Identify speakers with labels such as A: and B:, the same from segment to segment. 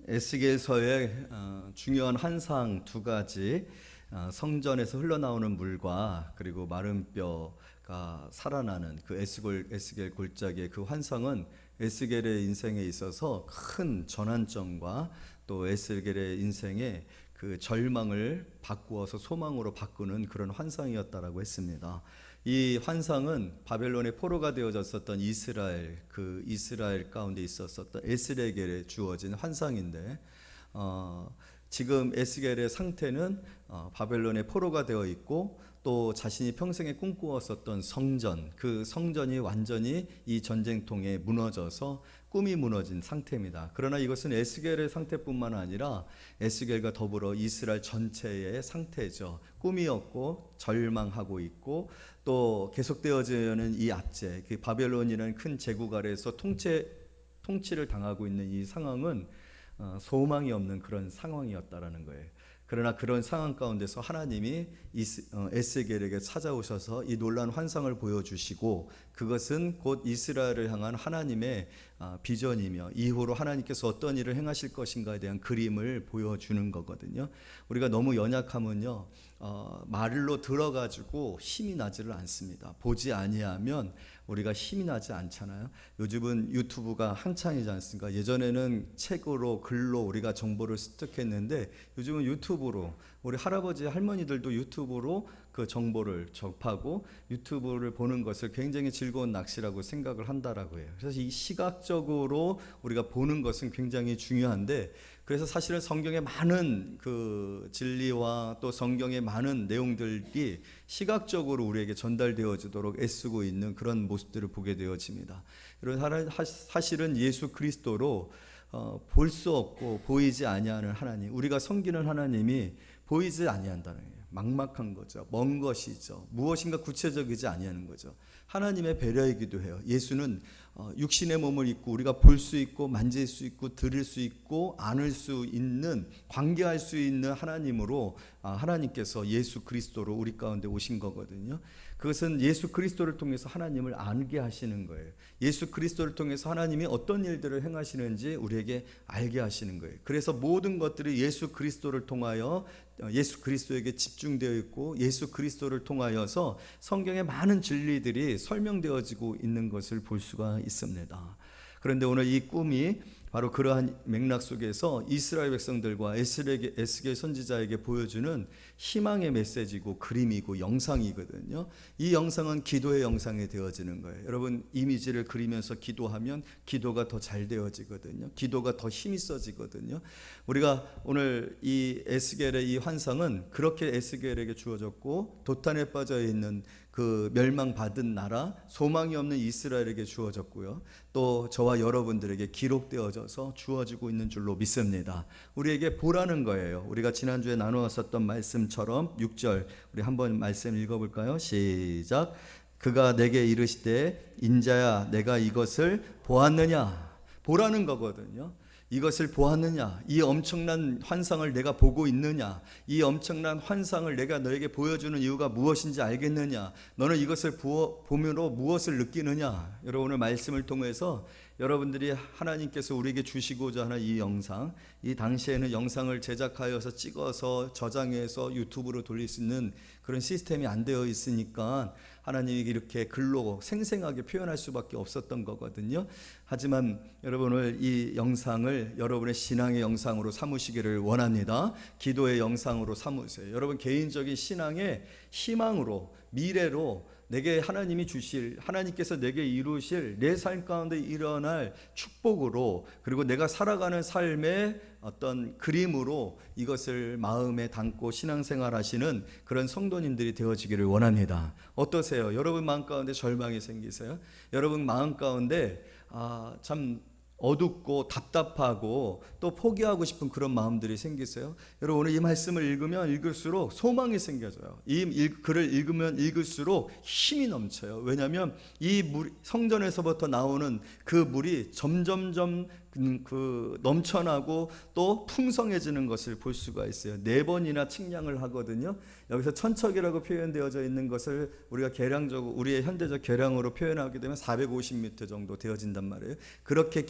A: 에스겔서의 중요한 환상 두 가지, 성전에서 흘러나오는 물과 그리고 마른 뼈가 살아나는 그 에스겔 골짜기의 그 환상은 에스겔의 인생에 있어서 큰 전환점과 또 에스겔의 인생의 그 절망을 바꾸어서 소망으로 바꾸는 그런 환상이었다라고 했습니다. 이 환상은 바벨론의 포로가 되어졌었던 이스라엘 가운데 있었던 에스겔에 주어진 환상인데, 지금 에스겔의 상태는 바벨론의 포로가 되어 있고 또 자신이 평생에 꿈꾸었었던 성전, 그 성전이 완전히 이 전쟁통에 무너져서 꿈이 무너진 상태입니다. 그러나 이것은 에스겔의 상태뿐만 아니라 에스겔과 더불어 이스라엘 전체의 상태죠. 꿈이었고 절망하고 있고 또 계속되어지는 이 압제, 그 바벨론이라는 큰 제국 아래에서 통치를 당하고 있는 이 상황은 소망이 없는 그런 상황이었다라는 거예요. 그러나 그런 상황 가운데서 하나님이 에스겔에게 찾아오셔서 이 놀라운 환상을 보여주시고, 그것은 곧 이스라엘을 향한 하나님의 비전이며 이후로 하나님께서 어떤 일을 행하실 것인가에 대한 그림을 보여주는 거거든요. 우리가 너무 연약하면요, 말로 들어가지고 힘이 나지를 않습니다. 보지 아니하면 우리가 힘이 나지 않잖아요. 요즘은 유튜브가 한창이지 않습니까? 예전에는 책으로 글로 우리가 정보를 습득했는데 요즘은 유튜브로, 우리 할아버지 할머니들도 유튜브로 그 정보를 접하고 유튜브를 보는 것을 굉장히 즐거운 낚시라고 생각을 한다라고 해요. 그래서 이 시각적으로 우리가 보는 것은 굉장히 중요한데, 그래서 사실은 성경의 많은 그 진리와 또 성경의 많은 내용들이 시각적으로 우리에게 전달되어지도록 애쓰고 있는 그런 모습들을 보게 되어집니다. 여러분, 사실은 예수 그리스도로 볼 수 없고 보이지 아니하는 하나님, 우리가 섬기는 하나님이 보이지 아니한다는 거예요. 막막한 거죠. 먼 것이죠. 무엇인가 구체적이지 아니하는 거죠. 하나님의 배려이기도 해요. 예수는 육신의 몸을 입고 우리가 볼 수 있고 만질 수 있고 들을 수 있고 안을 수 있는, 관계할 수 있는 하나님으로, 하나님께서 예수 그리스도로 우리 가운데 오신 거거든요. 그것은 예수 그리스도를 통해서 하나님을 알게 하시는 거예요. 예수 그리스도를 통해서 하나님이 어떤 일들을 행하시는지 우리에게 알게 하시는 거예요. 그래서 모든 것들이 예수 그리스도를 통하여 예수 그리스도에게 집중되어 있고 예수 그리스도를 통하여서 성경의 많은 진리들이 설명되어지고 있는 것을 볼 수가 있습니다. 그런데 오늘 이 꿈이 바로 그러한 맥락 속에서 이스라엘 백성들과 에스겔 선지자에게 보여주는 희망의 메시지고 그림이고 영상이거든요. 이 영상은 기도의 영상이 되어지는 거예요. 여러분, 이미지를 그리면서 기도하면 기도가 더 잘 되어지거든요. 기도가 더 힘이 써지거든요. 우리가 오늘 이 에스겔의 이 환상은 그렇게 에스겔에게 주어졌고, 도탄에 빠져 있는 그 멸망받은 나라, 소망이 없는 이스라엘에게 주어졌고요. 또 저와 여러분들에게 기록되어져서 주어지고 있는 줄로 믿습니다. 우리에게 보라는 거예요. 우리가 지난주에 나누었었던 말씀처럼 6절 우리 한번 말씀 읽어볼까요? 시작. 그가 내게 이르시되 인자야 내가 이것을 보았느냐. 보라는 거거든요. 이것을 보았느냐? 이 엄청난 환상을 내가 보고 있느냐? 이 엄청난 환상을 내가 너에게 보여주는 이유가 무엇인지 알겠느냐? 너는 이것을 보므로 무엇을 느끼느냐? 여러분, 오늘 말씀을 통해서 여러분들이 하나님께서 우리에게 주시고자 하는 이 영상, 이 당시에는 영상을 제작하여서 찍어서 저장해서 유튜브로 돌릴 수 있는 그런 시스템이 안 되어 있으니까 하나님이 이렇게 글로 생생하게 표현할 수밖에 없었던 거거든요. 하지만 여러분, 오늘 이 영상을 여러분의 신앙의 영상으로 삼으시기를 원합니다. 기도의 영상으로 삼으세요. 여러분, 개인적인 신앙의 희망으로, 미래로 내게 하나님이 주실, 하나님께서 내게 이루실 내 삶 가운데 일어날 축복으로, 그리고 내가 살아가는 삶의 어떤 그림으로 이것을 마음에 담고 신앙생활 하시는 그런 성도님들이 되어지기를 원합니다. 어떠세요? 여러분 마음 가운데 절망이 생기세요? 여러분 마음 가운데 참 어둡고 답답하고 또 포기하고 싶은 그런 마음들이 생기세요? 여러분, 오늘 이 말씀을 읽으면 읽을수록 소망이 생겨져요. 이 글을 읽으면 읽을수록 힘이 넘쳐요. 왜냐하면 이 물, 성전에서부터 나오는 그 물이 점점점 그 넘쳐나고 또 풍성해지는 것을 볼 수가 있어요. 4번이나 측량을 하거든요. 여기서 천척이라고 표현되어져 있는 것을 우리가 계량적으로, 우리의 현대적 계량으로 표현하게 되면 450m 정도 되어진단 말이에요. 그렇게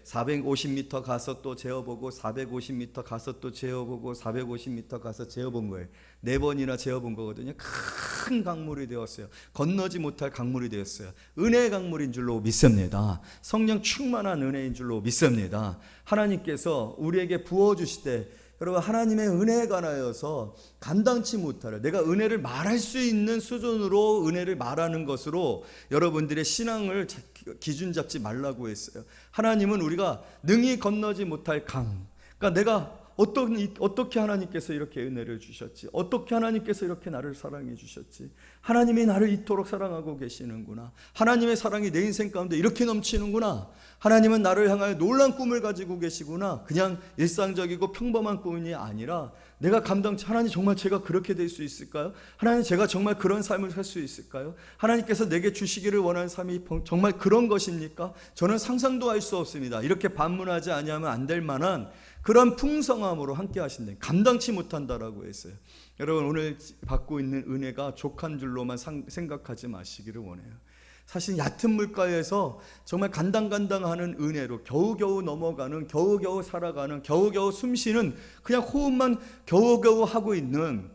A: 450m 가서 또 재어보고 450m 가서 또 재어보고 450m 가서 재어본 거예요. 4번이나 재어본 거거든요. 큰 강물이 되었어요. 건너지 못할 강물이 되었어요. 은혜의 강물인 줄로 믿습니다. 성령 충만한 은혜인 줄로 믿습니다. 하나님께서 우리에게 부어주시되, 여러분, 하나님의 은혜에 관하여서 감당치 못할, 내가 은혜를 말할 수 있는 수준으로 은혜를 말하는 것으로 여러분들의 신앙을 기준 잡지 말라고 했어요. 하나님은 우리가 능히 건너지 못할 강, 그러니까 내가 어떻게 하나님께서 이렇게 은혜를 주셨지? 어떻게 하나님께서 이렇게 나를 사랑해 주셨지? 하나님이 나를 이토록 사랑하고 계시는구나. 하나님의 사랑이 내 인생 가운데 이렇게 넘치는구나. 하나님은 나를 향하여 놀라운 꿈을 가지고 계시구나. 그냥 일상적이고 평범한 꿈이 아니라 내가 하나님, 정말 제가 그렇게 될 수 있을까요? 하나님, 제가 정말 그런 삶을 살 수 있을까요? 하나님께서 내게 주시기를 원하는 삶이 정말 그런 것입니까? 저는 상상도 할 수 없습니다. 이렇게 반문하지 아니하면 안 될 만한 그런 풍성함으로 함께 하신다. 감당치 못한다라고 했어요. 여러분, 오늘 받고 있는 은혜가 족한 줄로만 생각하지 마시기를 원해요. 사실 얕은 물가에서 정말 간당간당하는 은혜로 겨우겨우 넘어가는, 겨우겨우 살아가는, 겨우겨우 숨쉬는, 그냥 호흡만 겨우겨우 하고 있는,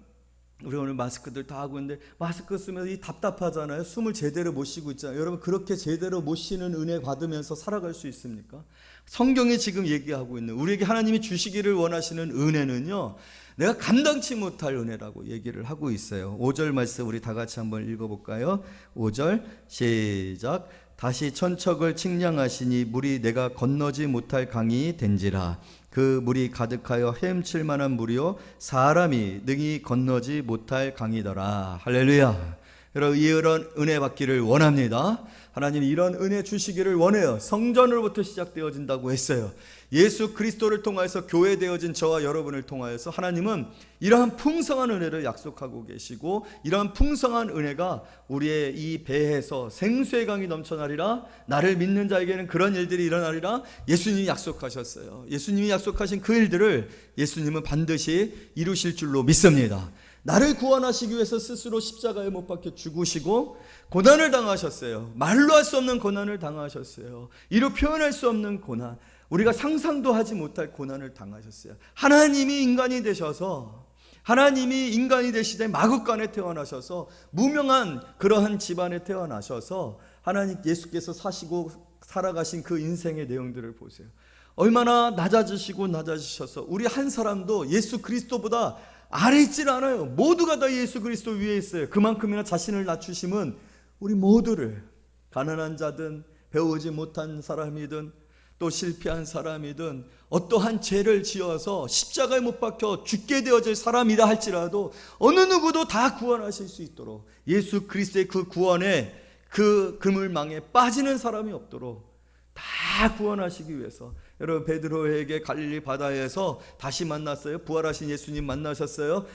A: 우리 오늘 마스크들 다 하고 있는데 마스크 쓰면서 이 답답하잖아요. 숨을 제대로 못 쉬고 있잖아요. 여러분, 그렇게 제대로 못 쉬는 은혜 받으면서 살아갈 수 있습니까? 성경이 지금 얘기하고 있는, 우리에게 하나님이 주시기를 원하시는 은혜는요, 내가 감당치 못할 은혜라고 얘기를 하고 있어요. 5절 말씀 우리 다 같이 한번 읽어볼까요? 5절 시작. 다시 천척을 측량하시니 물이 내가 건너지 못할 강이 된지라. 그 물이 가득하여 헤엄칠 만한 물이요 사람이 능히 건너지 못할 강이더라. 할렐루야. 여러분, 이런 은혜 받기를 원합니다. 하나님 이런 은혜 주시기를 원해요. 성전으로부터 시작되어진다고 했어요. 예수 그리스도를 통하여서 교회되어진 저와 여러분을 통하여서 하나님은 이러한 풍성한 은혜를 약속하고 계시고, 이러한 풍성한 은혜가 우리의 이 배에서 생수의 강이 넘쳐나리라. 나를 믿는 자에게는 그런 일들이 일어나리라. 예수님이 약속하셨어요. 예수님이 약속하신 그 일들을 예수님은 반드시 이루실 줄로 믿습니다. 나를 구원하시기 위해서 스스로 십자가에 못 박혀 죽으시고 고난을 당하셨어요. 말로 할 수 없는 고난을 당하셨어요. 이루 표현할 수 없는 고난, 우리가 상상도 하지 못할 고난을 당하셨어요. 하나님이 인간이 되셔서, 하나님이 인간이 되시되 마국간에 태어나셔서 무명한 그러한 집안에 태어나셔서 하나님 예수께서 사시고 살아가신 그 인생의 내용들을 보세요. 얼마나 낮아지셔서 우리 한 사람도 예수 그리스도보다 아래 있질 않아요. 모두가 다 예수 그리스도 위에 있어요. 그만큼이나 자신을 낮추심은 우리 모두를, 가난한 자든 배우지 못한 사람이든 또 실패한 사람이든 어떠한 죄를 지어서 십자가에 못 박혀 죽게 되어질 사람이라 할지라도 어느 누구도 다 구원하실 수 있도록, 예수 그리스도의 그 구원에, 그 그물망에 빠지는 사람이 없도록 다 구원하시기 위해서, 여러분, 베드로에게 갈릴리 바다에서 다시 만났어요. 부활하신 예수님 만나셨어요.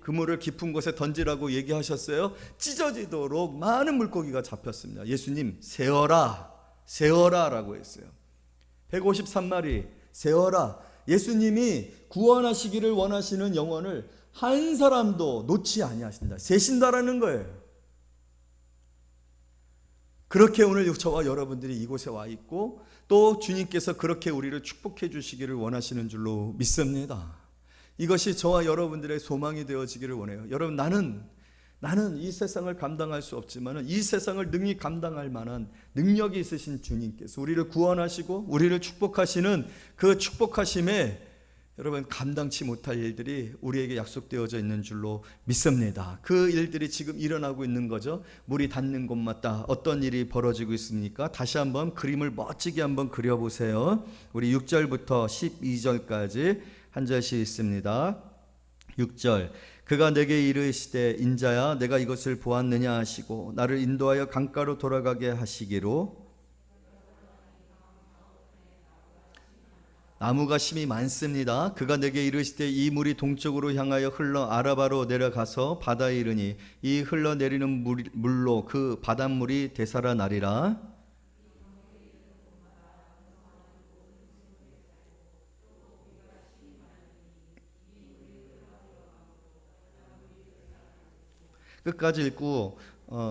A: 그물을 깊은 곳에 던지라고 얘기하셨어요. 찢어지도록 많은 물고기가 잡혔습니다. 예수님, 세어라, 세어라 라고 했어요. 153마리 세어라. 예수님이 구원하시기를 원하시는 영혼을 한 사람도 놓지 아니하신다, 세신다라는 거예요. 그렇게 오늘 저와 여러분들이 이곳에 와 있고, 또 주님께서 그렇게 우리를 축복해 주시기를 원하시는 줄로 믿습니다. 이것이 저와 여러분들의 소망이 되어지기를 원해요. 여러분, 나는 이 세상을 감당할 수 없지만 이 세상을 능히 감당할 만한 능력이 있으신 주님께서 우리를 구원하시고 우리를 축복하시는 그 축복하심에, 여러분, 감당치 못할 일들이 우리에게 약속되어져 있는 줄로 믿습니다. 그 일들이 지금 일어나고 있는 거죠. 물이 닿는 곳마다 어떤 일이 벌어지고 있습니까? 다시 한번 그림을 멋지게 한번 그려보세요. 우리 6절부터 12절까지 한 절씩 있습니다. 6절. 그가 내게 이르시되 인자야 내가 이것을 보았느냐 하시고 나를 인도하여 강가로 돌아가게 하시기로, 나무가 심이 많습니다. 그가 내게 이르시되 이 물이 동쪽으로 향하여 흘러 아라바로 내려가서 바다에 이르니 이 흘러내리는 물로 그 바닷물이 되살아나리라. 끝까지 읽고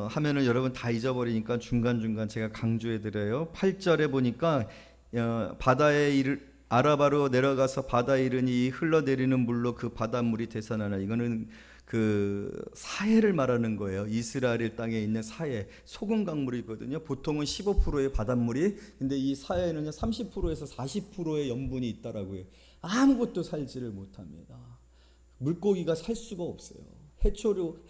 A: 하면은 여러분 다 잊어버리니까 중간중간 제가 강조해 드려요. 8절에 보니까 바다에 아라바로 내려가서 바다에 이르니 흘러내리는 물로 그 바닷물이 되살아나. 이거는 그 사해를 말하는 거예요. 이스라엘 땅에 있는 사해, 소금 강물이거든요. 보통은 15%의 바닷물이, 근데 이 사해는요 30%에서 40%의 염분이 있다라고요. 아무것도 살지를 못합니다. 물고기가 살 수가 없어요.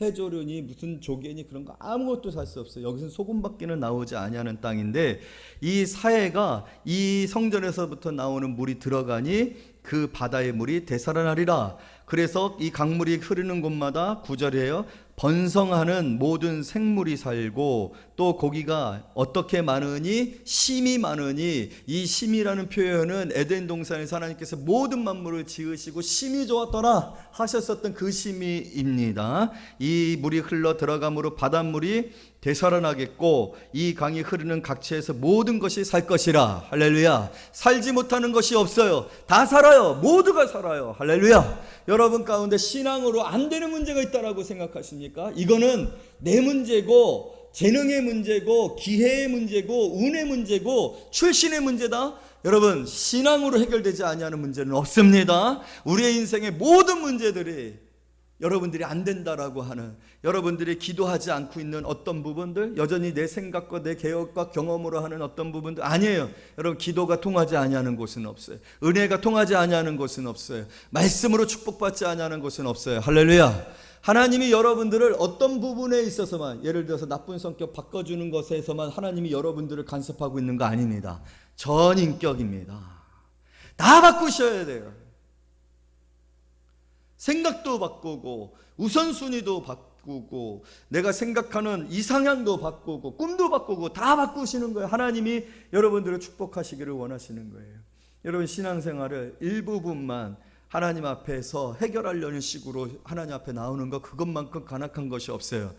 A: 해조류니 무슨 조개니 그런 거 아무것도 살 수 없어요. 여기서는 소금밖에는 나오지 아니하는 땅인데, 이 사해가 이 성전에서부터 나오는 물이 들어가니 그 바다의 물이 되살아나리라. 그래서 이 강물이 흐르는 곳마다 9절이에요. 번성하는 모든 생물이 살고, 또 고기가 어떻게 많으니 심이 많으니, 이 심이라는 표현은 에덴 동산에서 하나님께서 모든 만물을 지으시고 심이 좋았더라 하셨었던 그 심이입니다. 이 물이 흘러 들어감으로 바닷물이 되살아나겠고, 이 강이 흐르는 각처에서 모든 것이 살 것이라. 할렐루야. 살지 못하는 것이 없어요. 다 살아요. 모두가 살아요. 할렐루야. 여러분 가운데 신앙으로 안 되는 문제가 있다라고 생각하십니까? 이거는 내 문제고, 재능의 문제고, 기회의 문제고, 운의 문제고, 출신의 문제다. 여러분, 신앙으로 해결되지 아니하는 문제는 없습니다. 우리의 인생의 모든 문제들이 여러분들이 안 된다라고 하는, 여러분들이 기도하지 않고 있는 어떤 부분들, 여전히 내 생각과 내 개혁과 경험으로 하는 어떤 부분들 아니에요. 여러분, 기도가 통하지 아니하는 곳은 없어요. 은혜가 통하지 아니하는 곳은 없어요. 말씀으로 축복받지 아니하는 곳은 없어요. 할렐루야. 하나님이 여러분들을 어떤 부분에 있어서만, 예를 들어서 나쁜 성격 바꿔주는 것에서만 하나님이 여러분들을 간섭하고 있는 거 아닙니다. 전 인격입니다. 다 바꾸셔야 돼요. 생각도 바꾸고, 우선순위도 바꾸고, 내가 생각하는 이상향도 바꾸고, 꿈도 바꾸고, 다 바꾸시는 거예요. 하나님이 여러분들을 축복하시기를 원하시는 거예요. 여러분, 신앙생활을 일부분만 하나님 앞에서 해결하려는 식으로 하나님 앞에 나오는 거, 그것만큼 간악한 것이 없어요.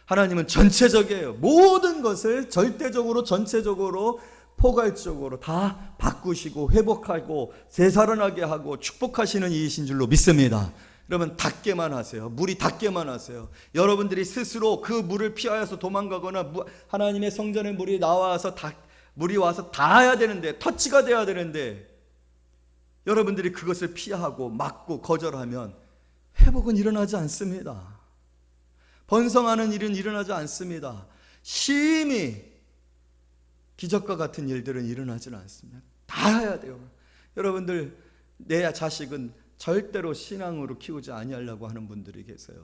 A: 하나님은 전체적이에요. 모든 것을 절대적으로, 전체적으로, 포괄적으로 다 바꾸시고 회복하고 되살아나게 하고 축복하시는 이이신 줄로 믿습니다. 여러분, 닿게만 하세요. 물이 닿게만 하세요. 여러분들이 스스로 그 물을 피하여서 도망가거나, 하나님의 성전에 물이 나와서 물이 와서 닿아야 되는데, 터치가 돼야 되는데, 여러분들이 그것을 피하고 막고 거절하면 회복은 일어나지 않습니다. 번성하는 일은 일어나지 않습니다. 심히 기적과 같은 일들은 일어나지는 않습니다. 다 해야 돼요. 여러분들, 내 자식은 절대로 신앙으로 키우지 아니하려고 하는 분들이 계세요.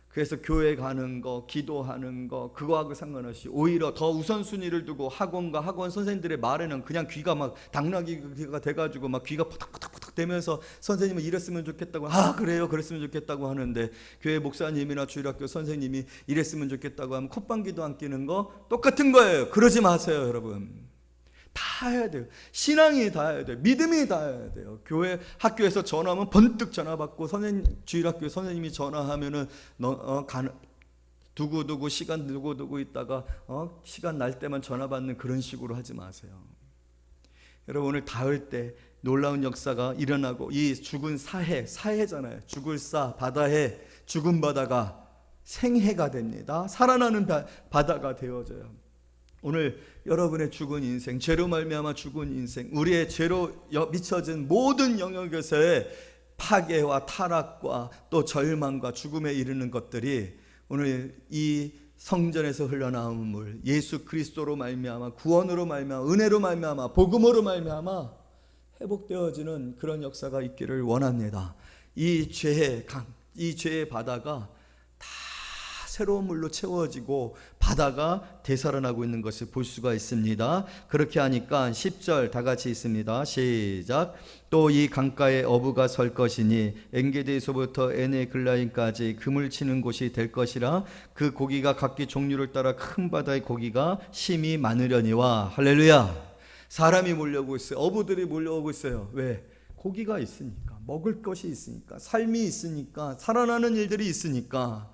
A: 그래서 교회 가는 거, 기도하는 거, 그거하고 상관없이 오히려 더 우선순위를 두고 학원과 학원 선생님들의 말에는 그냥 귀가 막 당나귀가 돼가지고 막 귀가 포닥포닥포닥 되면서, 선생님은 이랬으면 좋겠다고, 그래요, 그랬으면 좋겠다고 하는데, 교회 목사님이나 주일학교 선생님이 이랬으면 좋겠다고 하면 콧방귀도 안 끼는 거 똑같은 거예요. 그러지 마세요. 여러분, 다 해야 돼요. 신앙이 다 해야 돼요. 믿음이 다 해야 돼요. 교회, 학교에서 전화하면 번뜩 전화 받고, 주일학교 선생님이 전화하면은 두고두고 시간 두고두고 있다가 시간 날 때만 전화 받는 그런 식으로 하지 마세요. 여러분, 오늘 닿을 때 놀라운 역사가 일어나고, 이 죽은 사해잖아요. 죽을 사, 바다해, 죽은 바다가 생해가 됩니다. 살아나는 바다가 되어져요. 오늘 여러분의 죽은 인생, 죄로 말미암아 죽은 인생, 우리의 죄로 미쳐진 모든 영역에서의 파괴와 타락과 또 절망과 죽음에 이르는 것들이 오늘 이 성전에서 흘러나오는 물, 예수 그리스도로 말미암아, 구원으로 말미암아, 은혜로 말미암아, 복음으로 말미암아 회복되어지는 그런 역사가 있기를 원합니다. 이 죄의 강, 이 죄의 바다가 다 새로운 물로 채워지고 바다가 되살아나고 있는 것을 볼 수가 있습니다. 그렇게 하니까 10절 다 같이 있습니다. 시작. 또 이 강가에 어부가 설 것이니 엔게디에서부터 에네글라임까지 그물 치는 곳이 될 것이라. 그 고기가 각기 종류를 따라 큰 바다의 고기가 심히 많으려니와. 할렐루야. 사람이 몰려오고 있어요. 어부들이 몰려오고 있어요. 왜? 고기가 있으니까, 먹을 것이 있으니까, 삶이 있으니까, 살아나는 일들이 있으니까.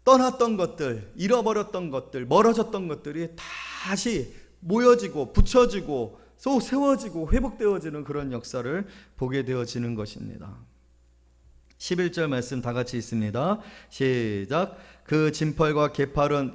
A: 떠났던 것들, 잃어버렸던 것들, 멀어졌던 것들이 다시 모여지고 붙여지고 또 세워지고 회복되어지는 그런 역사를 보게 되어지는 것입니다. 11절 말씀 다 같이 있습니다. 시작. 그 진펄과 개펄은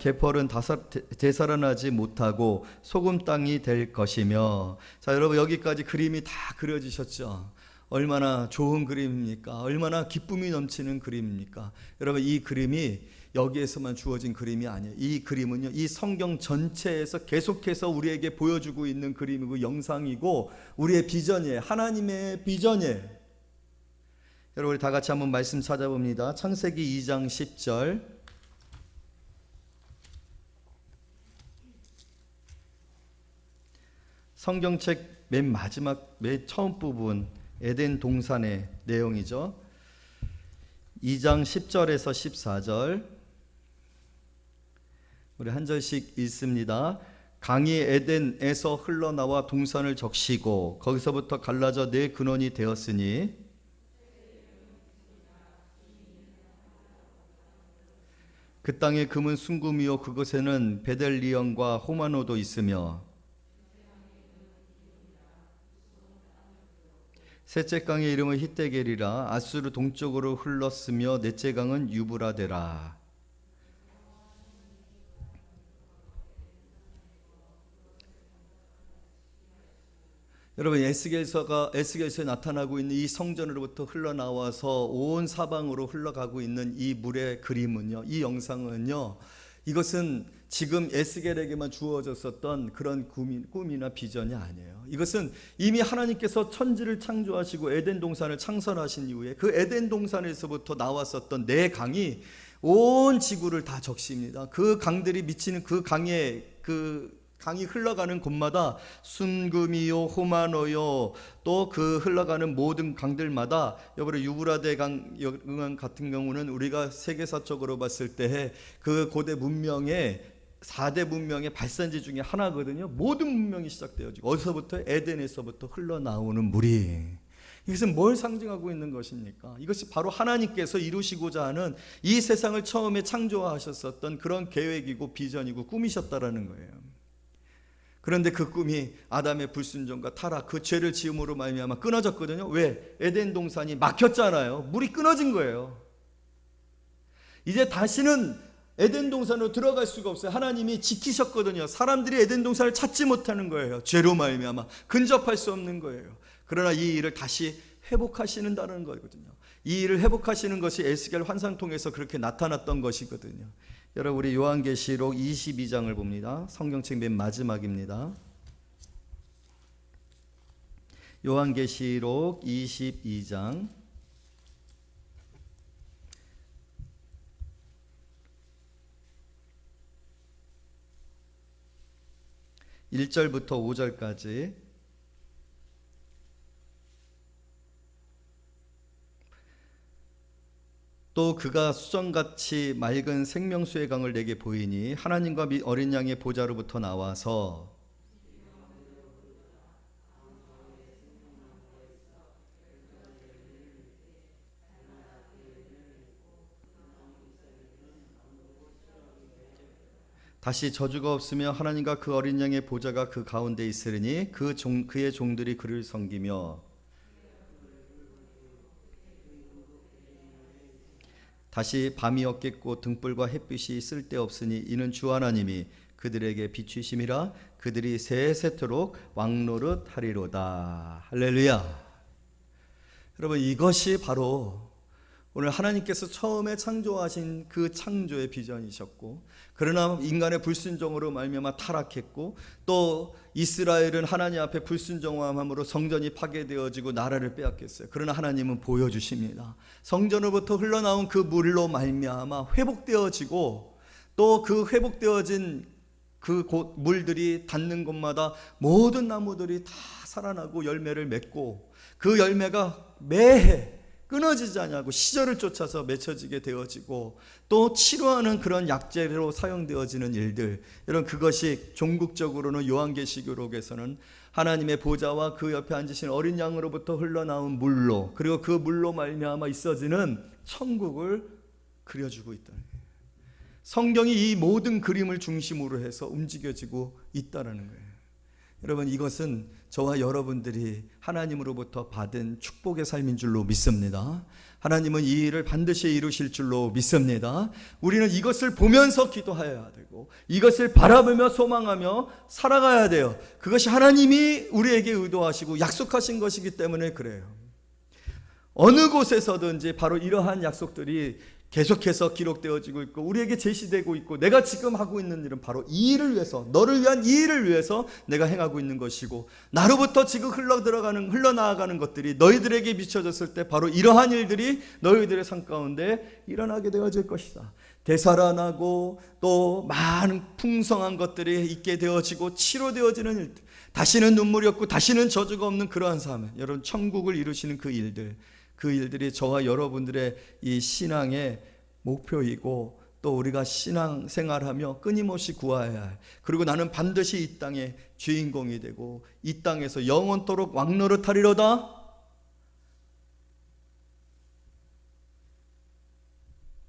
A: 되살아나지 못하고 소금 땅이 될 것이며. 자, 여러분 여기까지 그림이 다 그려지셨죠? 얼마나 좋은 그림입니까? 얼마나 기쁨이 넘치는 그림입니까? 여러분 이 그림이 여기에서만 주어진 그림이 아니에요. 이 그림은요, 이 성경 전체에서 계속해서 우리에게 보여주고 있는 그림이고 영상이고 우리의 비전이에요. 하나님의 비전이에요. 여러분 우리 다 같이 한번 말씀 찾아봅니다. 창세기 2장 10절. 성경책 맨 마지막 맨 처음 부분 에덴 동산의 내용이죠. 2장 10절에서 14절 우리 한 절씩 읽습니다. 강이 에덴에서 흘러나와 동산을 적시고 거기서부터 갈라져 네 근원이 되었으니 그 땅의 금은 순금이요 그곳에는 베델리엄과 호마노도 있으며 셋째 강의 이름은 히데겔이라 아수르 동쪽으로 흘렀으며 넷째 강은 유브라데라. 여러분 에스겔서에 나타나고 있는 이 성전으로부터 흘러나와서 온 사방으로 흘러가고 있는 이 물의 그림은요, 이 영상은요, 이것은 지금 에스겔에게만 주어졌었던 그런 꿈이나 비전이 아니에요. 이것은 이미 하나님께서 천지를 창조하시고 에덴 동산을 창설하신 이후에 그 에덴 동산에서부터 나왔었던 네 강이 온 지구를 다 적십니다. 그 강들이 미치는 그 강이 흘러가는 곳마다 순금이요 호마노요 또 그 흘러가는 모든 강들마다 여러분 유브라데 강 같은 경우는 우리가 세계사적으로 봤을 때 그 고대 문명의 4대 문명의 발산지 중에 하나거든요. 모든 문명이 시작되어지고 어디서부터? 에덴에서부터 흘러나오는 물이. 이것은 뭘 상징하고 있는 것입니까? 이것이 바로 하나님께서 이루시고자 하는 이 세상을 처음에 창조하셨었던 그런 계획이고 비전이고 꿈이셨다라는 거예요. 그런데 그 꿈이 아담의 불순종과 타락, 그 죄를 지음으로 말미암아 끊어졌거든요. 왜? 에덴 동산이 막혔잖아요. 물이 끊어진 거예요. 이제 다시는 에덴 동산으로 들어갈 수가 없어요. 하나님이 지키셨거든요. 사람들이 에덴 동산을 찾지 못하는 거예요. 죄로 말미암아 근접할 수 없는 거예요. 그러나 이 일을 다시 회복하시는다는 거거든요. 이 일을 회복하시는 것이 에스겔 환상 통해서 그렇게 나타났던 것이거든요. 여러분 우리 요한계시록 22장을 봅니다. 성경책 맨 마지막입니다. 요한계시록 22장 1절부터 5절까지 또 그가 수정같이 맑은 생명수의 강을 내게 보이니 하나님과 어린 양의 보좌로부터 나와서 다시 저주가 없으며 하나님과 그 어린 양의 보좌가 그 가운데 있으리니 그의 종들이 그를 섬기며 다시 밤이 없겠고 등불과 햇빛이 쓸데없으니 이는 주 하나님이 그들에게 비추심이라 그들이 세세토록 왕노릇 하리로다. 할렐루야. 여러분 이것이 바로 오늘 하나님께서 처음에 창조하신 그 창조의 비전이셨고, 그러나 인간의 불순종으로 말미암아 타락했고, 또 이스라엘은 하나님 앞에 불순종함으로 성전이 파괴되어지고 나라를 빼앗겼어요. 그러나 하나님은 보여주십니다. 성전으로부터 흘러나온 그 물로 말미암아 회복되어지고, 또 그 회복되어진 그 물들이 닿는 곳마다 모든 나무들이 다 살아나고 열매를 맺고, 그 열매가 매해 끊어지지 않냐고 시절을 쫓아서 맺혀지게 되어지고, 또 치료하는 그런 약재로 사용되어지는 일들, 여러분 그것이 종국적으로는 요한계시록에서는 하나님의 보좌와 그 옆에 앉으신 어린 양으로부터 흘러나온 물로, 그리고 그 물로 말미암아 있어지는 천국을 그려주고 있다는 거예요. 성경이 이 모든 그림을 중심으로 해서 움직여지고 있다는 거예요. 여러분, 이것은 저와 여러분들이 하나님으로부터 받은 축복의 삶인 줄로 믿습니다. 하나님은 이 일을 반드시 이루실 줄로 믿습니다. 우리는 이것을 보면서 기도해야 되고 이것을 바라보며 소망하며 살아가야 돼요. 그것이 하나님이 우리에게 의도하시고 약속하신 것이기 때문에 그래요. 어느 곳에서든지 바로 이러한 약속들이 계속해서 기록되어지고 있고 우리에게 제시되고 있고, 내가 지금 하고 있는 일은 바로 이 일을 위해서, 너를 위한 이 일을 위해서 내가 행하고 있는 것이고, 나로부터 지금 흘러나가는 것들이 너희들에게 비춰졌을 때 바로 이러한 일들이 너희들의 삶 가운데 일어나게 되어질 것이다. 되살아나고 또 많은 풍성한 것들이 있게 되어지고 치료되어지는 일들, 다시는 눈물이 없고 다시는 저주가 없는 그러한 삶, 여러분 천국을 이루시는 그 일들이 저와 여러분들의 이 신앙의 목표이고, 또 우리가 신앙 생활하며 끊임없이 구해야 할, 그리고 나는 반드시 이 땅의 주인공이 되고 이 땅에서 영원토록 왕노릇하리로다,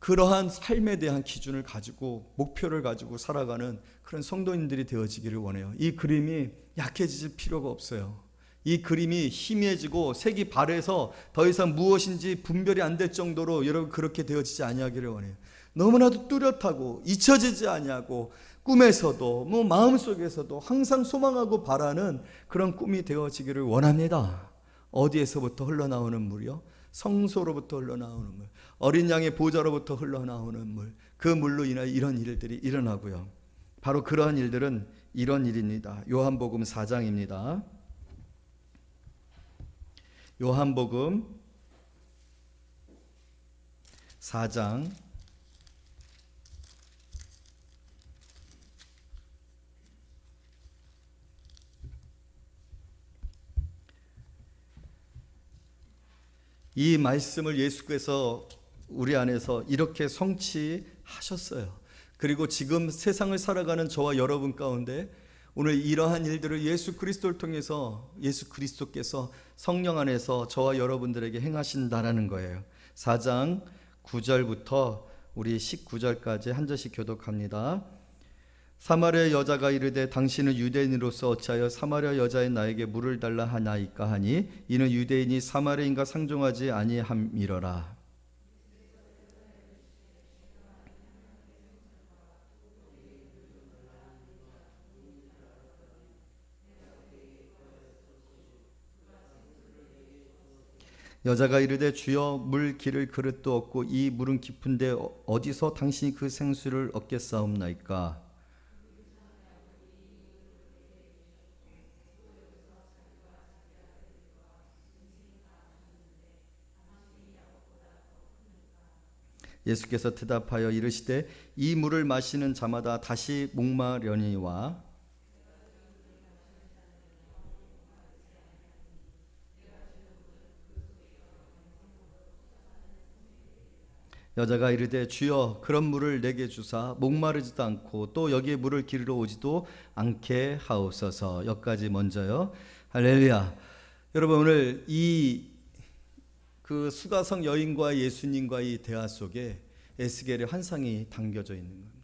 A: 그러한 삶에 대한 기준을 가지고 목표를 가지고 살아가는 그런 성도인들이 되어지기를 원해요. 이 그림이 약해질 필요가 없어요. 이 그림이 희미해지고 색이 바래서 더 이상 무엇인지 분별이 안 될 정도로 여러분 그렇게 되어지지 아니하기를 원해요. 너무나도 뚜렷하고 잊혀지지 아니하고 꿈에서도 마음속에서도 항상 소망하고 바라는 그런 꿈이 되어지기를 원합니다. 어디에서부터 흘러나오는 물이요? 성소로부터 흘러나오는 물, 어린 양의 보좌로부터 흘러나오는 물, 그 물로 인하여 이런 일들이 일어나고요. 바로 그러한 일들은 이런 일입니다. 요한복음 4장입니다. 요한복음 4장 '이 말씀을 예수께서 우리 안에서 이렇게 성취하셨어요. 그리고 지금 세상을 살아가는 저와 여러분 가운데 오늘 이러한 일들을 예수 그리스도를 통해서 예수 그리스도께서 성령 안에서 저와 여러분들에게 행하신다라는 거예요. 4장 9절부터 우리 19절까지 한 절씩 교독합니다. 사마리아 여자가 이르되 당신은 유대인으로서 어찌하여 사마리아 여자인 나에게 물을 달라 하나이까 하니 이는 유대인이 사마리아인과 상종하지 아니함이러라. 여자가 이르되 주여 물 기를 그릇도 없고 이 물은 깊은데 어디서 당신이 그 생수를 얻겠사옵나이까. 예수께서 대답하여 이르시되 이 물을 마시는 자마다 다시 목마르려니와 여자가 이르되 주여 그런 물을 내게 주사 목마르지도 않고 또 여기에 물을 기르러 오지도 않게 하옵소서. 여기까지 먼저요. 할렐루야. 여러분, 오늘 그 수가성 여인과 예수님과의 이 대화 속에 에스겔의 환상이 담겨져 있는 겁니다.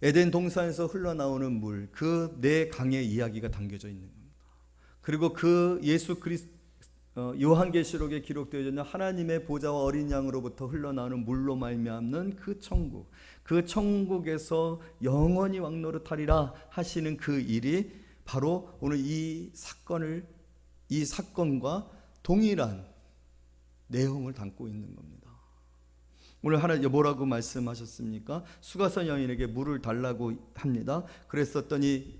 A: 에덴 동산에서 흘러나오는 물, 그 네 강의 이야기가 담겨져 있는 겁니다. 그리고 그 예수 그리스도 요한계시록에 기록되어 있는 하나님의 보좌와 어린 양으로부터 흘러나오는 물로 말미암는 그 천국, 그 천국에서 영원히 왕노릇하리라 하시는 그 일이 바로 오늘 이 사건과 동일한 내용을 담고 있는 겁니다. 오늘 하나님 뭐라고 말씀하셨습니까? 수가성 여인에게 물을 달라고 합니다. 그랬었더니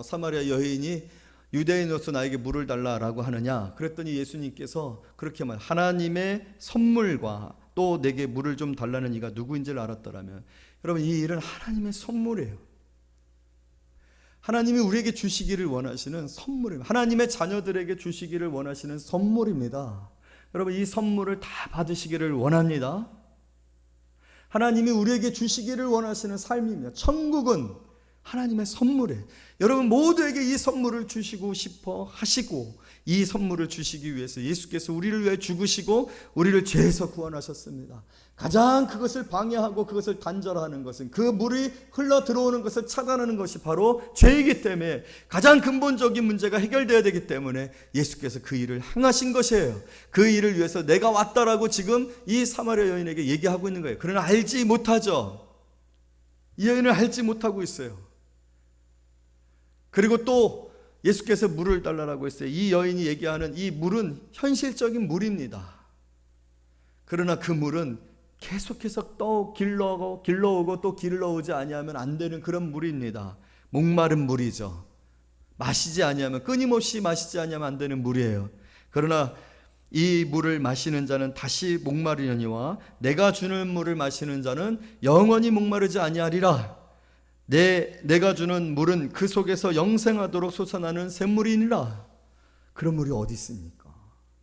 A: 사마리아 여인이 유대인으로서 나에게 물을 달라라고 하느냐? 그랬더니 예수님께서 그렇게 하나님의 선물과 또 내게 물을 좀 달라는 이가 누구인지를 알았더라면, 여러분, 이 일은 하나님의 선물이에요. 하나님이 우리에게 주시기를 원하시는 선물입니다. 하나님의 자녀들에게 주시기를 원하시는 선물입니다. 여러분, 이 선물을 다 받으시기를 원합니다. 하나님이 우리에게 주시기를 원하시는 삶입니다. 천국은 하나님의 선물에 여러분 모두에게 이 선물을 주시고 싶어 하시고 이 선물을 주시기 위해서 예수께서 우리를 위해 죽으시고 우리를 죄에서 구원하셨습니다. 가장 그것을 방해하고 그것을 단절하는 것은 그 물이 흘러 들어오는 것을 차단하는 것이 바로 죄이기 때문에 가장 근본적인 문제가 해결되어야 되기 때문에 예수께서 그 일을 행하신 것이에요. 그 일을 위해서 내가 왔다라고 지금 이 사마리아 여인에게 얘기하고 있는 거예요. 그러나 알지 못하죠. 이 여인을 알지 못하고 있어요. 그리고 또 예수께서 물을 달라고 했어요. 이 여인이 얘기하는 이 물은 현실적인 물입니다. 그러나 그 물은 계속해서 또 길러오고 또 길러오지 아니하면 안 되는 그런 물입니다. 목마른 물이죠. 마시지 아니하면, 끊임없이 마시지 아니하면 안 되는 물이에요. 그러나 이 물을 마시는 자는 다시 목마르려니와 내가 주는 물을 마시는 자는 영원히 목마르지 아니하리라. 내가 주는 물은 그 속에서 영생하도록 솟아나는 샘물이니라. 그런 물이 어디 있습니까?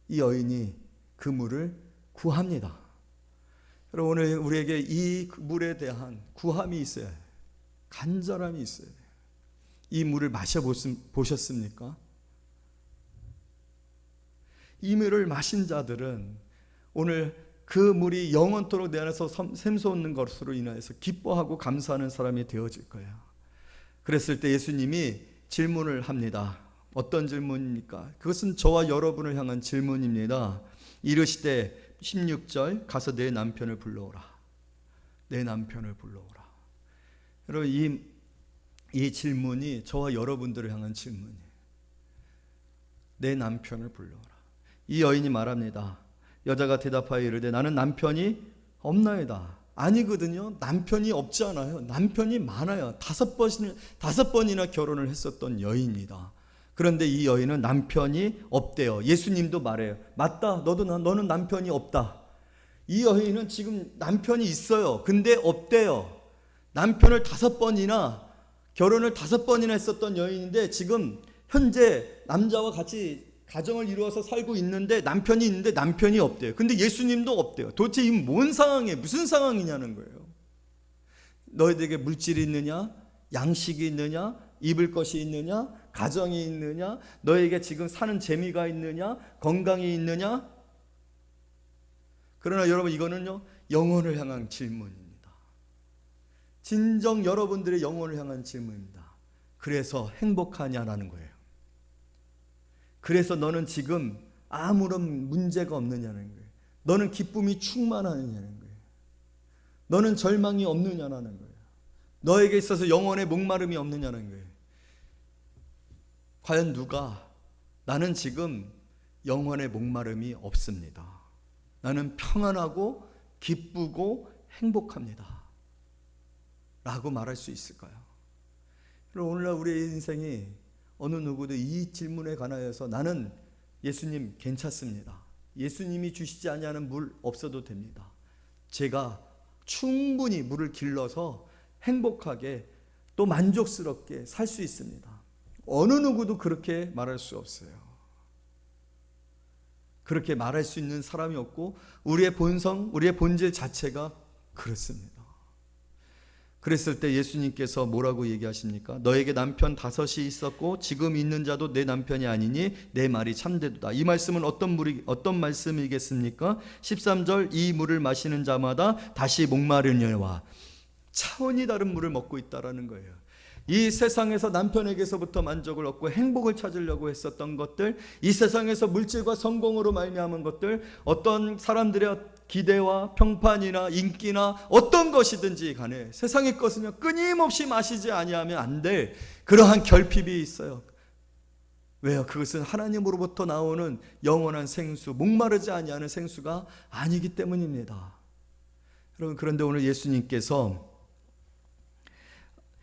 A: 이 여인이 그 물을 구합니다. 여러분, 오늘 우리에게 이 물에 대한 구함이 있어야 해요. 간절함이 있어야 돼요. 이 물을 마셔보셨습니까? 이 물을 마신 자들은 오늘 그 물이 영원토록 내 안에서 샘솟는 것으로 인하여서 기뻐하고 감사하는 사람이 되어질 거예요. 그랬을 때 예수님이 질문을 합니다. 어떤 질문입니까? 그것은 저와 여러분을 향한 질문입니다. 이르시되 16절 가서 내 남편을 불러오라. 내 남편을 불러오라. 여러분, 이 질문이 저와 여러분들을 향한 질문이에요. 내 남편을 불러오라. 이 여인이 말합니다. 여자가 대답하여 이르되 나는 남편이 없나이다. 아니거든요. 남편이 없지 않아요. 남편이 많아요. 5번이나 결혼을 했었던 여인이다. 그런데 이 여인은 남편이 없대요. 예수님도 말해요. 맞다. 너는 남편이 없다. 이 여인은 지금 남편이 있어요. 근데 없대요. 남편을 5번이나 결혼을 5번이나 했었던 여인인데 지금 현재 남자와 같이 가정을 이루어서 살고 있는데 남편이 있는데 남편이 없대요. 근데 예수님도 없대요. 도대체 이 뭔 상황이에요? 무슨 상황이냐는 거예요. 너희들에게 물질이 있느냐? 양식이 있느냐? 입을 것이 있느냐? 가정이 있느냐? 너에게 지금 사는 재미가 있느냐? 건강이 있느냐? 그러나 여러분, 이거는요, 영혼을 향한 질문입니다. 진정 여러분들의 영혼을 향한 질문입니다. 그래서 행복하냐라는 거예요. 그래서 너는 지금 아무런 문제가 없느냐는 거예요. 너는 기쁨이 충만하느냐는 거예요. 너는 절망이 없느냐는 거예요. 너에게 있어서 영혼의 목마름이 없느냐는 거예요. 과연 누가 나는 지금 영혼의 목마름이 없습니다. 나는 평안하고 기쁘고 행복합니다. 라고 말할 수 있을까요? 오늘날 우리의 인생이 어느 누구도 이 질문에 관하여서 나는 예수님 괜찮습니다. 예수님이 주시지 아니하는 물 없어도 됩니다. 제가 충분히 물을 길러서 행복하게 또 만족스럽게 살 수 있습니다. 어느 누구도 그렇게 말할 수 없어요. 그렇게 말할 수 있는 사람이 없고 우리의 본성, 우리의 본질 자체가 그렇습니다. 그랬을 때 예수님께서 뭐라고 얘기하십니까? 너에게 남편 5이 있었고 지금 있는 자도 내 남편이 아니니 내 말이 참되도다. 이 말씀은 어떤 말씀이겠습니까? 13절 이 물을 마시는 자마다 다시 목마르려와 차원이 다른 물을 먹고 있다라는 거예요. 이 세상에서 남편에게서부터 만족을 얻고 행복을 찾으려고 했었던 것들, 이 세상에서 물질과 성공으로 말미암은 것들, 어떤 사람들의 기대와 평판이나 인기나 어떤 것이든지 간에 세상의 것이면 끊임없이 마시지 아니하면 안 될 그러한 결핍이 있어요. 왜요? 그것은 하나님으로부터 나오는 영원한 생수, 목마르지 아니하는 생수가 아니기 때문입니다. 여러분, 그런데 오늘 예수님께서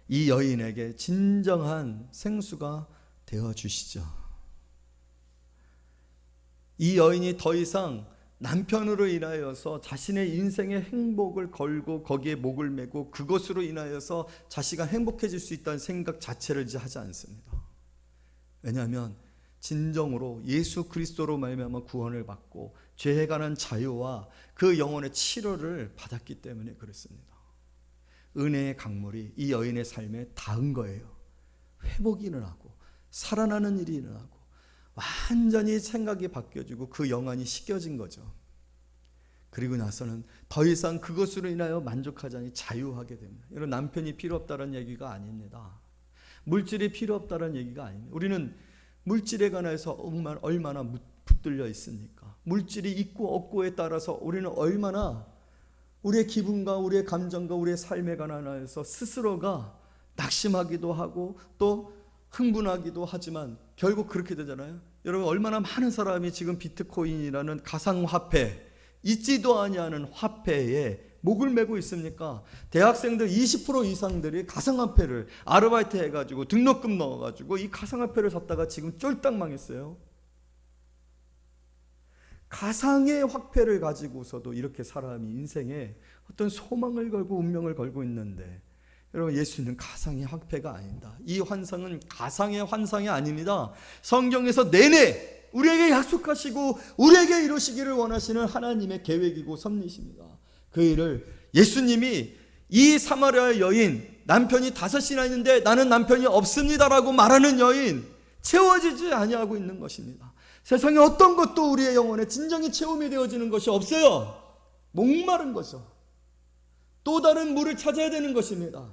A: 이 여인에게 진정한 생수가 되어주시죠. 이 여인이 더 이상 남편으로 인하여서 자신의 인생의 행복을 걸고 거기에 목을 메고 그것으로 인하여서 자신가 행복해질 수 있다는 생각 자체를 이제 하지 않습니다. 왜냐하면 진정으로 예수 그리스도로 말미암아 구원을 받고 죄에 관한 자유와 그 영혼의 치료를 받았기 때문에 그렇습니다. 은혜의 강물이 이 여인의 삶에 닿은 거예요. 회복이 일어나고 살아나는 일이 일어나고 완전히 생각이 바뀌어지고 그 영안이 씻겨진 거죠. 그리고 나서는 더 이상 그것으로 인하여 만족하지 않니 자유하게 됩니다. 여러분, 남편이 필요 없다는 얘기가 아닙니다. 물질이 필요 없다는 얘기가 아닙니다. 우리는 물질에 관해서 얼마나 붙들려 있습니까? 물질이 있고 없고에 따라서 우리는 얼마나 우리의 기분과 우리의 감정과 우리의 삶에 관해서 스스로가 낙심하기도 하고 또 흥분하기도 하지만 결국 그렇게 되잖아요. 여러분, 얼마나 많은 사람이 지금 비트코인이라는 가상화폐, 있지도 아니하는 화폐에 목을 메고 있습니까? 대학생들 20% 이상들이 가상화폐를 아르바이트 해가지고 등록금 넣어가지고 이 가상화폐를 샀다가 지금 쫄딱 망했어요. 가상의 화폐를 가지고서도 이렇게 사람이 인생에 어떤 소망을 걸고 운명을 걸고 있는데, 여러분, 예수는 가상의 화폐가 아닙니다. 이 환상은 가상의 환상이 아닙니다. 성경에서 내내 우리에게 약속하시고 우리에게 이루시기를 원하시는 하나님의 계획이고 섭리십니다. 그 일을 예수님이 이 사마리아 여인, 남편이 5이나 있는데 나는 남편이 없습니다라고 말하는 여인, 채워지지 아니하고 있는 것입니다. 세상에 어떤 것도 우리의 영혼에 진정히 체험이 되어지는 것이 없어요. 목마른 거죠. 또 다른 물을 찾아야 되는 것입니다.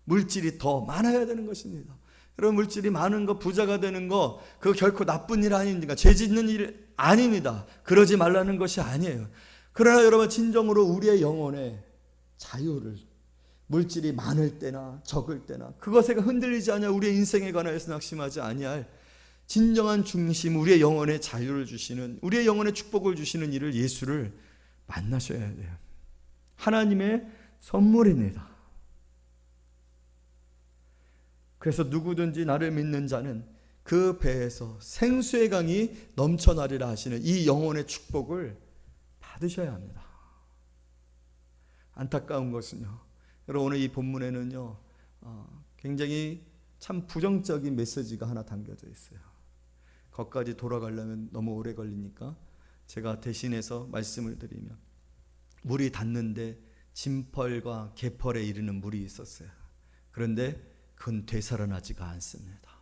A: 물질이 더 많아야 되는 것입니다. 여러분, 물질이 많은 거, 부자가 되는 거, 그거 결코 나쁜 일 아닙니까? 죄 짓는 일 아닙니다. 그러지 말라는 것이 아니에요. 그러나 여러분, 진정으로 우리의 영혼의 자유를, 물질이 많을 때나 적을 때나 그것에 흔들리지 않아 우리의 인생에 관하여서 낙심하지 아니할 진정한 중심, 우리의 영혼의 자유를 주시는, 우리의 영혼의 축복을 주시는 이를, 예수를 만나셔야 돼요. 하나님의 선물입니다. 그래서 누구든지 나를 믿는 자는 그 배에서 생수의 강이 넘쳐나리라 하시는 이 영혼의 축복을 받으셔야 합니다. 안타까운 것은요, 여러분, 오늘 이 본문에는요 굉장히 참 부정적인 메시지가 하나 담겨져 있어요. 거기까지 돌아가려면 너무 오래 걸리니까 제가 대신해서 말씀을 드리면, 물이 닿는데 진펄과 개펄에 이르는 물이 있었어요. 그런데 그건 되살아나지가 않습니다.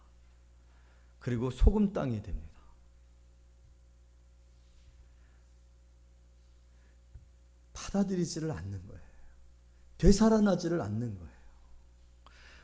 A: 그리고 소금 땅이 됩니다. 받아들이지를 않는 거예요. 되살아나지를 않는 거예요.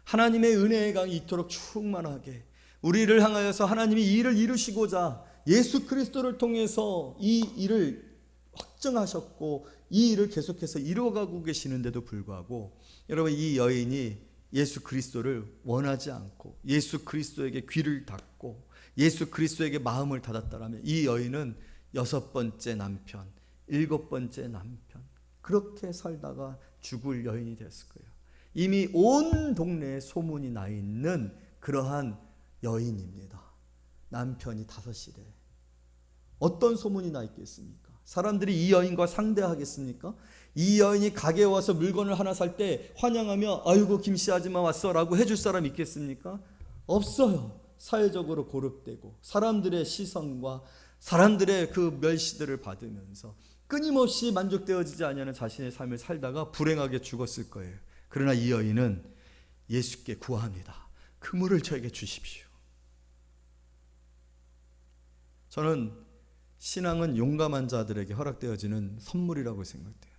A: 하나님의 은혜의 강이 이토록 충만하게 우리를 향하여서 하나님이 이 일을 이루시고자 예수 그리스도를 통해서 이 일을 확정하셨고 이 일을 계속해서 이루어가고 계시는데도 불구하고, 여러분, 이 여인이 예수 그리스도를 원하지 않고 예수 그리스도에게 귀를 닫고 예수 그리스도에게 마음을 닫았다라면 이 여인은 6번째 남편, 7번째 남편, 그렇게 살다가 죽을 여인이 됐을 거예요. 이미 온 동네에 소문이 나 있는 그러한 여인입니다. 남편이 5이래. 어떤 소문이 나 있겠습니까? 사람들이 이 여인과 상대하겠습니까? 이 여인이 가게에 와서 물건을 하나 살 때 환영하며 아이고 김씨 아줌마 왔어 라고 해줄 사람 있겠습니까? 없어요. 사회적으로 고립되고 사람들의 시선과 사람들의 그 멸시들을 받으면서 끊임없이 만족되어지지 않는 자신의 삶을 살다가 불행하게 죽었을 거예요. 그러나 이 여인은 예수께 구합니다. 그 물을 저에게 주십시오. 저는 신앙은 용감한 자들에게 허락되어지는 선물이라고 생각돼요.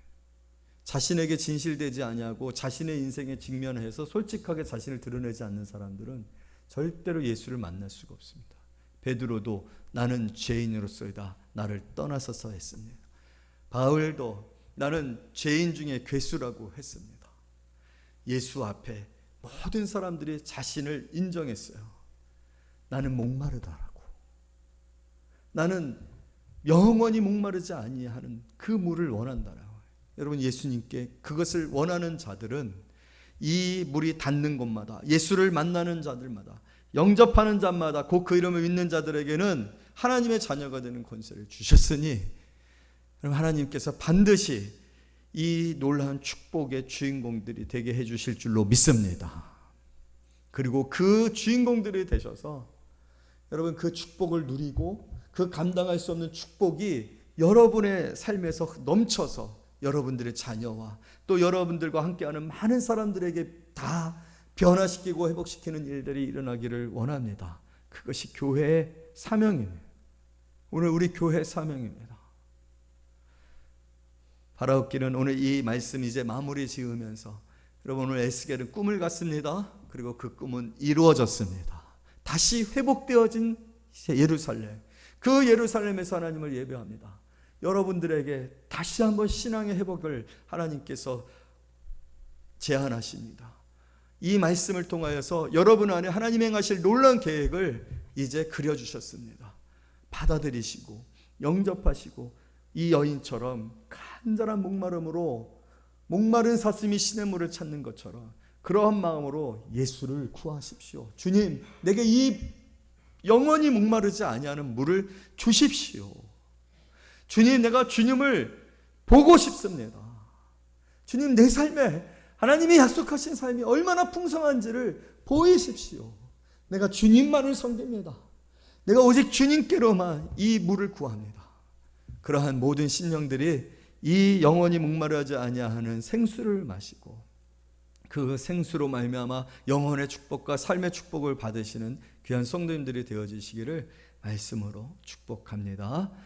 A: 자신에게 진실되지 아니하고 자신의 인생에 직면해서 솔직하게 자신을 드러내지 않는 사람들은 절대로 예수를 만날 수가 없습니다. 베드로도 나는 죄인으로서이다 나를 떠나서서 했습니다. 바울도 나는 죄인 중에 괴수라고 했습니다. 예수 앞에 모든 사람들이 자신을 인정했어요. 나는 목마르다라고. 나는 영원히 목마르지 아니하는 그 물을 원한다라고. 여러분, 예수님께 그것을 원하는 자들은 이 물이 닿는 곳마다, 예수를 만나는 자들마다, 영접하는 자마다, 곧 그 이름을 믿는 자들에게는 하나님의 자녀가 되는 권세를 주셨으니, 여러분, 하나님께서 반드시 이 놀라운 축복의 주인공들이 되게 해주실 줄로 믿습니다. 그리고 그 주인공들이 되셔서 여러분 그 축복을 누리고 그 감당할 수 없는 축복이 여러분의 삶에서 넘쳐서 여러분들의 자녀와 또 여러분들과 함께하는 많은 사람들에게 다 변화시키고 회복시키는 일들이 일어나기를 원합니다. 그것이 교회의 사명입니다. 오늘 우리 교회의 사명입니다. 바라옵기는 오늘 이 말씀 이제 마무리 지으면서 여러분 오늘 에스겔은 꿈을 갔습니다. 그리고 그 꿈은 이루어졌습니다. 다시 회복되어진 예루살렘, 그 예루살렘에서 하나님을 예배합니다. 여러분들에게 다시 한번 신앙의 회복을 하나님께서 제안하십니다. 이 말씀을 통하여서 여러분 안에 하나님 행하실 놀라운 계획을 이제 그려주셨습니다. 받아들이시고 영접하시고 이 여인처럼 간절한 목마름으로 목마른 사슴이 시냇물을 찾는 것처럼 그러한 마음으로 예수를 구하십시오. 주님, 내게 이 영원히 목마르지 아니하는 물을 주십시오. 주님, 내가 주님을 보고 싶습니다. 주님, 내 삶에 하나님이 약속하신 삶이 얼마나 풍성한지를 보이십시오. 내가 주님만을 섬깁니다. 내가 오직 주님께로만 이 물을 구합니다. 그러한 모든 심령들이 이 영원히 목마르지 아니하는 생수를 마시고 그 생수로 말미암아 영혼의 축복과 삶의 축복을 받으시는 귀한 성도님들이 되어지시기를 말씀으로 축복합니다.